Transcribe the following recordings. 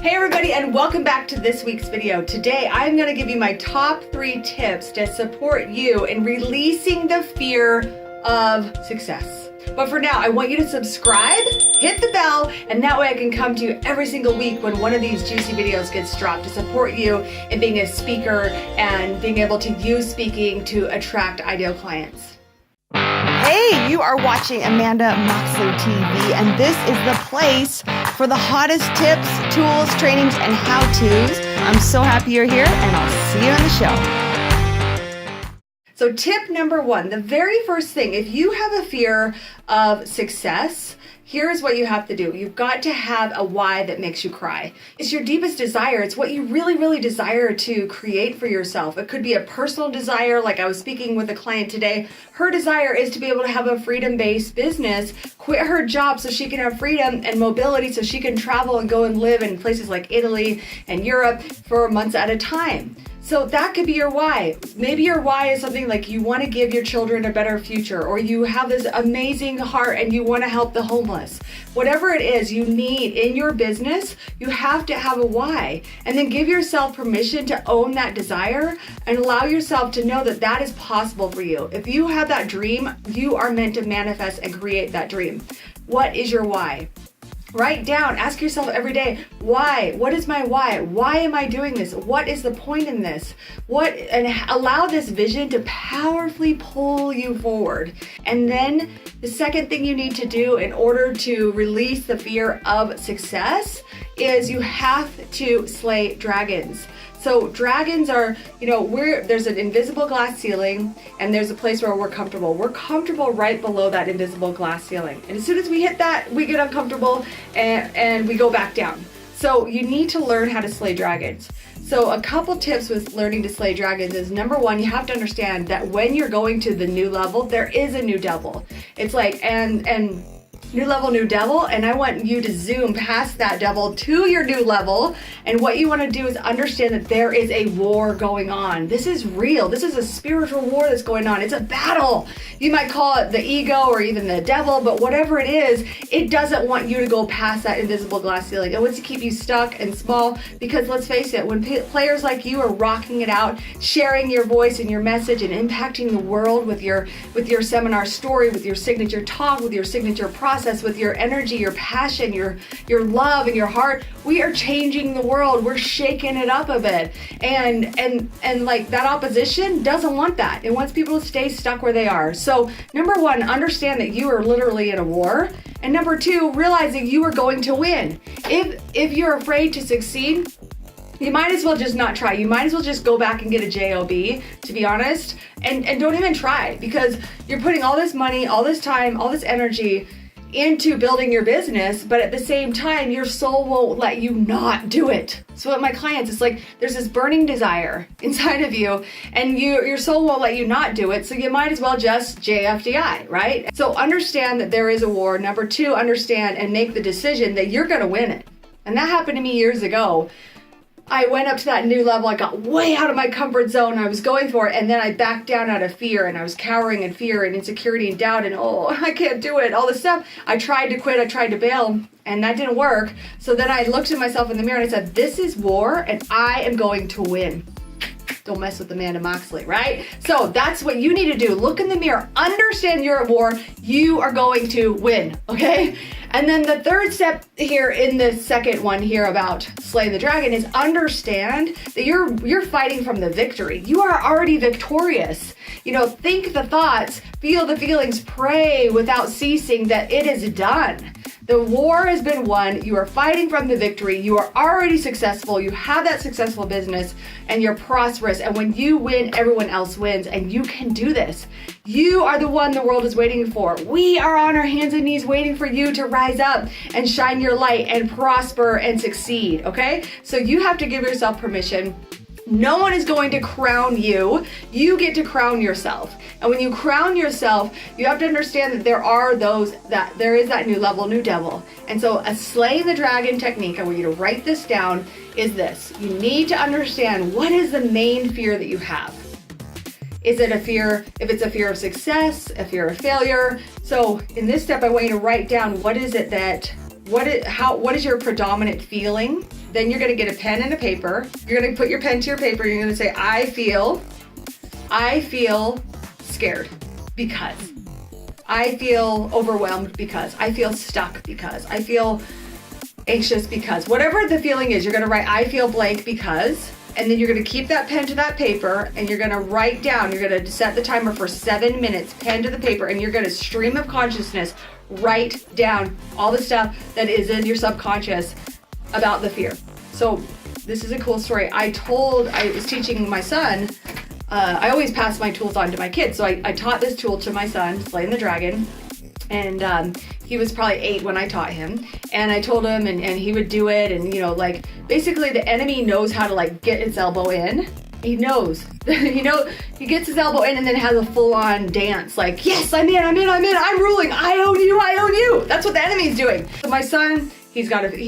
Hey everybody, and welcome back to this week's video. Today I'm going to give you my top 3 tips to support you in releasing the fear of success. But for now, I want you to subscribe, hit the bell, and that way I can come to you every single week when one of these juicy videos gets dropped to support you in being a speaker and being able to use speaking to attract ideal clients. Hey, you are watching Amanda Moxley TV, and this is the place for the hottest tips, tools, trainings, and how-tos. I'm so happy you're here, and I'll see you in the show. So tip number 1, the very first thing, if you have a fear of success, here's what you have to do. You've got to have a why that makes you cry. It's your deepest desire. It's what you really, really desire to create for yourself. It could be a personal desire, like I was speaking with a client today. Her desire is to be able to have a freedom-based business, quit her job so she can have freedom and mobility so she can travel and go and live in places like Italy and Europe for months at a time. So that could be your why. Maybe your why is something like you want to give your children a better future, or you have this amazing heart and you want to help the homeless. Whatever it is you need in your business, you have to have a why. And then give yourself permission to own that desire and allow yourself to know that that is possible for you. If you have that dream, you are meant to manifest and create that dream. What is your why? Write down, ask yourself every day, why? What is my why? Why am I doing this? What is the point in this? And allow this vision to powerfully pull you forward. And then the second thing you need to do in order to release the fear of success is you have to slay dragons. So dragons are, there's an invisible glass ceiling and there's a place where we're comfortable. We're comfortable right below that invisible glass ceiling. And as soon as we hit that, we get uncomfortable and we go back down. So you need to learn how to slay dragons. So a couple tips with learning to slay dragons is, number 1, you have to understand that when you're going to the new level, there is a new devil. It's like, and new level, new devil, and I want you to zoom past that devil to your new level. And what you want to do is understand that there is a war going on. This is real. This is a spiritual war that's going on. It's a battle. You might call it the ego or even the devil, but whatever it is, it doesn't want you to go past that invisible glass ceiling. It wants to keep you stuck and small because, let's face it, when players like you are rocking it out, sharing your voice and your message and impacting the world with your seminar story, with your signature talk, with your signature process, with your energy, your passion, your love and your heart, we are changing the world. We're shaking it up a bit. And like that opposition doesn't want that. It wants people to stay stuck where they are. So number 1, understand that you are literally in a war. And number 2, realizing you are going to win. If you're afraid to succeed, you might as well just not try. You might as well just go back and get a job, to be honest, and don't even try, because you're putting all this money, all this time, all this energy into building your business, but at the same time, your soul won't let you not do it. So with my clients, it's like there's this burning desire inside of you, and your soul won't let you not do it, so you might as well just JFDI, right? So understand that there is a war. Number 2, understand and make the decision that you're gonna win it. And that happened to me years ago. I went up to that new level. I got way out of my comfort zone. I was going for it, and then I backed down out of fear, and I was cowering in fear and insecurity and doubt and, I can't do it, all this stuff. I tried to quit, I tried to bail, and that didn't work. So then I looked at myself in the mirror and I said, this is war, and I am going to win. Don't mess with Amanda Moxley, right? So that's what you need to do. Look in the mirror, understand you're at war, you are going to win, okay? And then the third step here in the second one here about slaying the dragon is understand that you're fighting from the victory. You are already victorious. Think the thoughts, feel the feelings, pray without ceasing that it is done. The war has been won. You are fighting from the victory. You are already successful. You have that successful business and you're prosperous. And when you win, everyone else wins, and you can do this. You are the one the world is waiting for. We are on our hands and knees waiting for you to rise up and shine your light and prosper and succeed, okay? So you have to give yourself permission. No one is going to crown you. You get to crown yourself. And when you crown yourself, you have to understand that there is that new level, new devil. And so a slaying the dragon technique, I want you to write this down, is this. You need to understand, what is the main fear that you have? Is it a fear, if it's a fear of success, a fear of failure? So in this step, I want you to write down, what is it that what is your predominant feeling? Then you're gonna get a pen and a paper. You're gonna put your pen to your paper. You're gonna say, I feel scared because. I feel overwhelmed because. I feel stuck because. I feel anxious because. Whatever the feeling is, you're gonna write, I feel blank because. And then you're gonna keep that pen to that paper and you're gonna write down, you're gonna set the timer for 7 minutes, pen to the paper, and you're gonna stream of consciousness, write down all the stuff that is in your subconscious about the fear. So this is a cool story. I was teaching my son, I always pass my tools on to my kids. So I taught this tool to my son, Slaying the Dragon. And he was probably 8 when I taught him. And I told him, and he would do it. And, like, basically the enemy knows how to, like, get its elbow in. He knows. He gets his elbow in and then has a full-on dance. Like, yes, I'm in, I'm ruling. I own you. That's what the enemy's doing. So my son, he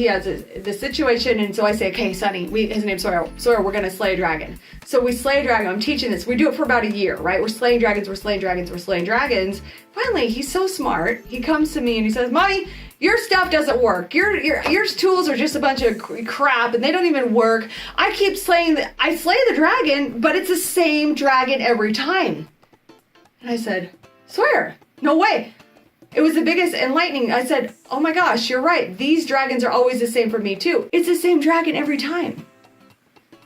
has the situation, and so I say, okay, Sonny, his name's Sawyer, we're gonna slay a dragon. So we slay a dragon. I'm teaching this. We do it for about a year, right? We're slaying dragons. Finally, he's so smart. He comes to me and he says, Mommy, your stuff doesn't work. Your tools are just a bunch of crap and they don't even work. I slay the dragon, but it's the same dragon every time. And I said, Sawyer, no way. It was the biggest enlightening. I said, oh my gosh, you're right. These dragons are always the same for me too. It's the same dragon every time.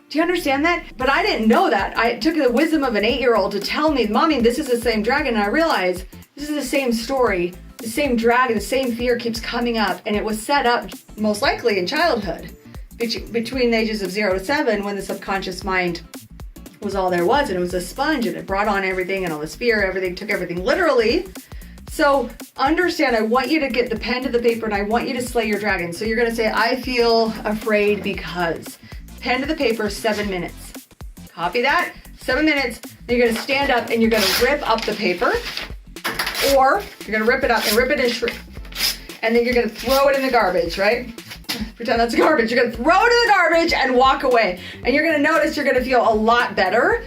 Do you understand that? But I didn't know that. I took the wisdom of an 8-year-old to tell me, Mommy, this is the same dragon. And I realized this is the same story. The same dragon, the same fear keeps coming up. And it was set up most likely in childhood between the ages of 0 to 7 when the subconscious mind was all there was. And it was a sponge and it brought on everything and all this fear, took everything literally. So understand, I want you to get the pen to the paper and I want you to slay your dragon. So you're going to say, I feel afraid because. Pen to the paper, 7 minutes. Copy that, 7 minutes. Then you're going to stand up and you're going to rip up the paper. Or you're going to rip it up and rip it in shrink. And then you're going to throw it in the garbage, right? Pretend that's garbage. You're going to throw it in the garbage and walk away. And you're going to notice you're going to feel a lot better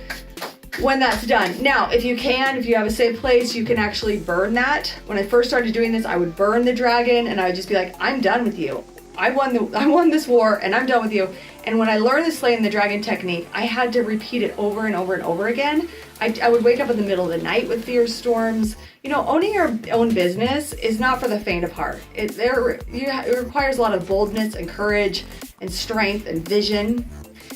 when that's done. Now, if you have a safe place, you can actually burn that. When I first started doing this, I would burn the dragon and I would just be like, I'm done with you. I won this war and I'm done with you. And when I learned the Slaying the Dragon technique, I had to repeat it over and over and over again. I would wake up in the middle of the night with fear storms. Owning your own business is not for the faint of heart. It requires a lot of boldness and courage and strength and vision.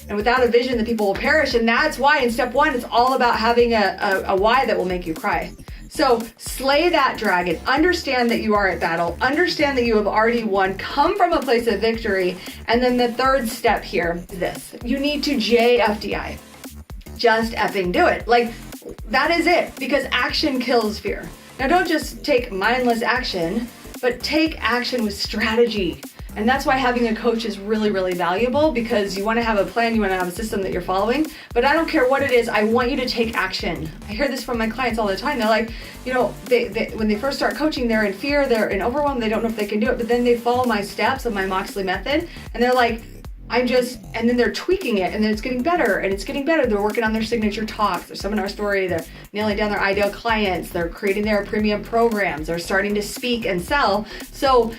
And without a vision, the people will perish. And that's why in step 1, it's all about having a why that will make you cry. So slay that dragon. Understand that you are at battle. Understand that you have already won. Come from a place of victory. And then the 3rd step here is this. You need to JFDI. Just effing do it. Like, that is it. Because action kills fear. Now, don't just take mindless action, but take action with strategy. And that's why having a coach is really, really valuable, because you want to have a plan, you want to have a system that you're following. But I don't care what it is, I want you to take action. I hear this from my clients all the time. They're like, when they first start coaching, they're in fear, they're in overwhelm, they don't know if they can do it. But then they follow my steps of my Moxley method, and they're like, and then they're tweaking it, and then it's getting better, and it's getting better. They're working on their signature talks, their seminar story, they're nailing down their ideal clients, they're creating their premium programs, they're starting to speak and sell. So,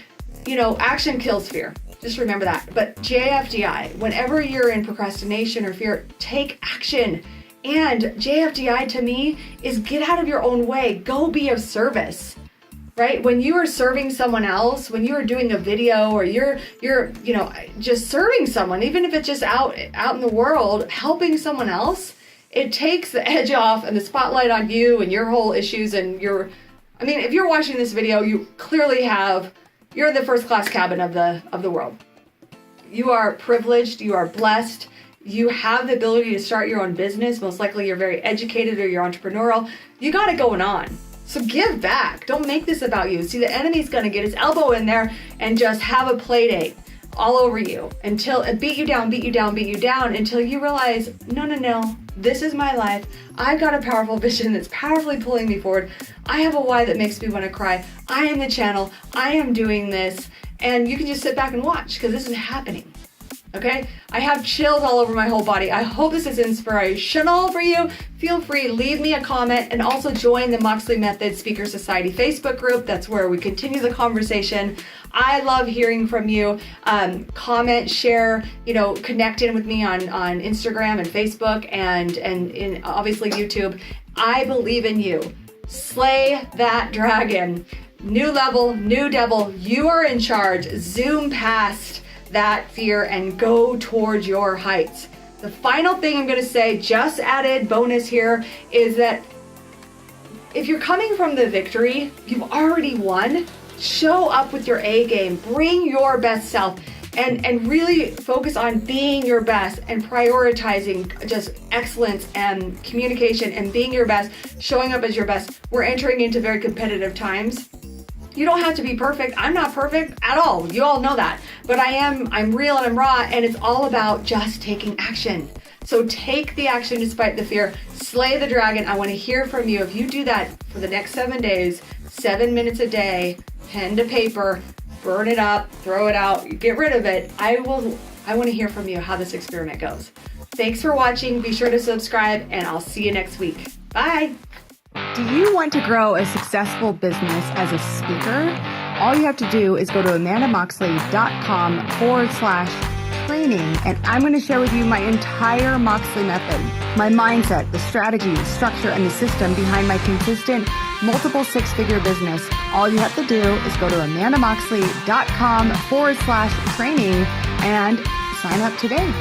action kills fear. Just remember that. But JFDI, whenever you're in procrastination or fear, take action. And JFDI to me is get out of your own way. Go be of service, right? When you are serving someone else, when you are doing a video or you're just serving someone, even if it's just out in the world, helping someone else, it takes the edge off and the spotlight on you and your whole issues and if you're watching this video, you clearly you're in the first class cabin of the world. You are privileged, you are blessed, you have the ability to start your own business. Most likely you're very educated or you're entrepreneurial. You got it going on. So give back. Don't make this about you. See, the enemy's gonna get his elbow in there and just have a play date all over you until it beat you down until you realize, no, this is my life. I've got a powerful vision that's powerfully pulling me forward. I have a why that makes me want to cry. I am the channel. I am doing this. And you can just sit back and watch because this is happening. Okay, I have chills all over my whole body. I hope this is inspirational for you. Feel free, leave me a comment, and also join the Moxley Method Speaker Society Facebook group. That's where we continue the conversation. I love hearing from you. Comment, share, connect in with me on Instagram and Facebook and in obviously YouTube. I believe in you. Slay that dragon. New level, new devil. You are in charge. Zoom past that fear and go towards your heights. The final thing I'm going to say, just added bonus here, is that if you're coming from the victory, you've already won. Show up with your A game. Bring your best self and really focus on being your best and prioritizing just excellence and communication and being your best, showing up as your best. We're entering into very competitive times. You don't have to be perfect. I'm not perfect at all. You all know that. But I'm real and I'm raw, and it's all about just taking action. So take the action despite the fear. Slay the dragon. I want to hear from you. If you do that for the next 7 days, 7 minutes a day, pen to paper, burn it up, throw it out, get rid of it. I want to hear from you how this experiment goes. Thanks for watching. Be sure to subscribe, and I'll see you next week. Bye. Do you want to grow a successful business as a speaker? All you have to do is go to amandamoxley.com/training, and I'm going to share with you my entire Moxley method, my mindset, the strategy, the structure, and the system behind my consistent multiple six-figure business. All you have to do is go to amandamoxley.com/training and sign up today.